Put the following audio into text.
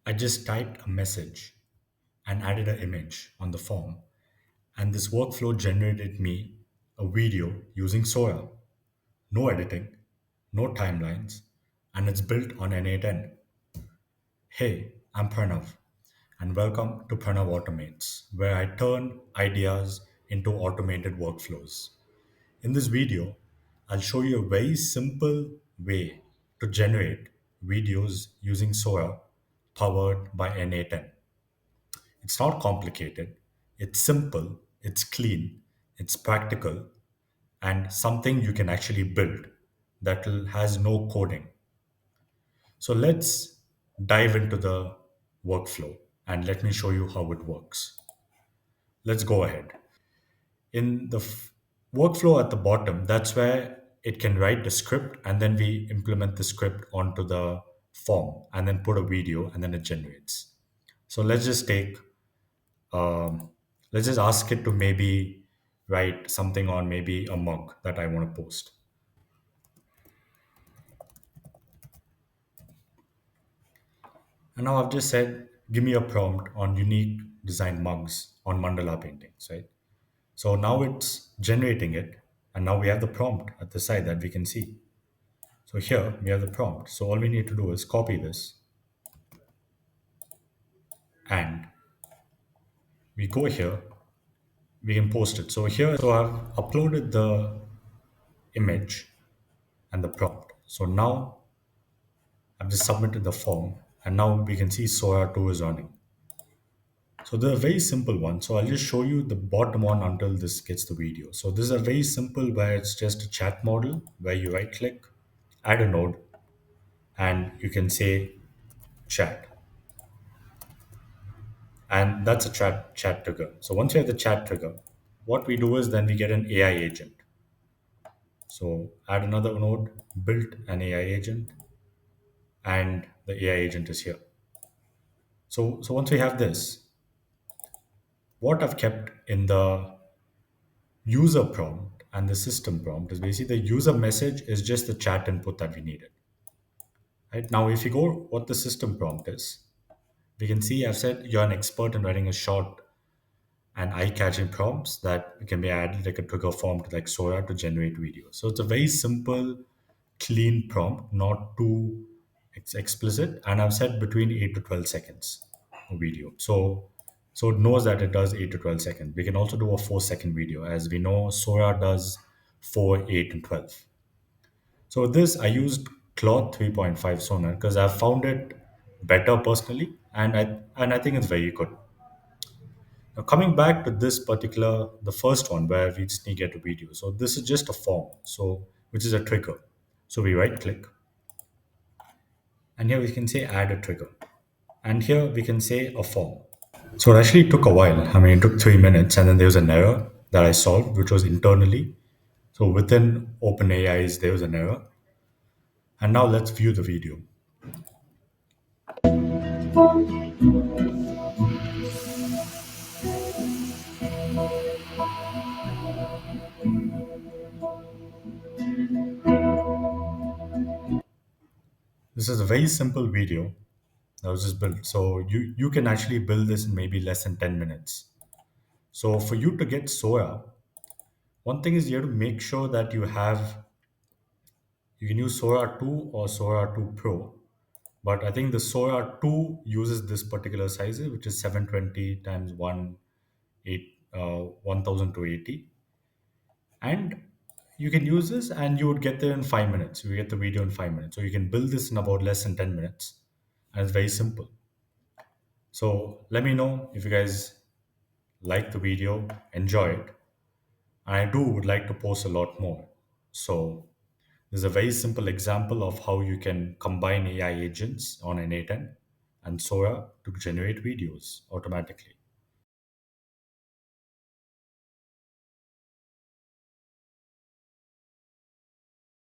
I just typed a message and added an image on the form, and this workflow generated me a video using Sora. No editing, no timelines, and it's built on n8n. Hey, I'm Pranav, and welcome to Pranav Automates, where I turn ideas into automated workflows. In this video, I'll show you a very simple way to generate videos using Sora powered by n8n. It's not complicated, it's simple, it's clean, it's practical, and something you can actually build has no coding. So let's dive into the workflow and let me show you how it works. Let's go ahead. In the workflow at the bottom, that's where it can write the script and then we implement the script onto the form and then put a video and then it generates. So um, let's just ask it to maybe write something on maybe a mug that I want to post. And now I've just said, give me a prompt on unique design mugs on mandala paintings, right? So now it's generating it, and now we have the prompt at the side that we can see. So here we have the prompt. So all we need to do is copy this, and we go here, we can post it. So here, so I've uploaded the image and the prompt. So now I've just submitted the form, and now we can see Sora 2 is running. So they're very simple one. So I'll just show you the bottom one until this gets the video. So this is a very simple where it's just a chat model where you right click, add a node, and you can say chat. And that's a chat trigger. So once you have the chat trigger, what we do is then we get an AI agent. So add another node, build an AI agent, and the AI agent is here. So once we have this, what I've kept in the user prompt and the system prompt is basically the user message is just the chat input that we needed. Right now, if you go what the system prompt is, we can see I've said you're an expert in writing a short and eye-catching prompts that can be added like a trigger form to like Sora to generate videos. So it's a very simple, clean prompt, not too explicit, and I've said between 8 to 12 seconds a video. So it knows that it does 8 to 12 seconds. We can also do a 4 second video, as we know Sora does 4, 8, and 12. So with this, I used Cloth 3.5 Sonar because I've found it better personally, and I think it's very good. Now, coming back to this particular, the first one where we just need to get a video. So this is just a form, so which is a trigger. So we right click, and here we can say add a trigger, and here we can say a form. So it actually took a while. I mean, it took 3 minutes, and then there was an error that I solved, which was internally. So within OpenAI's, there was an error, and now let's view the video. This is a very simple video that was just built. So you can actually build this in maybe less than 10 minutes. So for you to get Sora, one thing is you have to make sure that you can use Sora 2 or Sora 2 Pro. But I think the Sora 2 uses this particular size, which is 720 times 1280. And you can use this and you would get there in 5 minutes. You get the video in 5 minutes. So you can build this in about less than 10 minutes. And it's very simple. So let me know if you guys like the video, enjoy it. And I do would like to post a lot more. So this is a very simple example of how you can combine AI agents on n8n and Sora to generate videos automatically.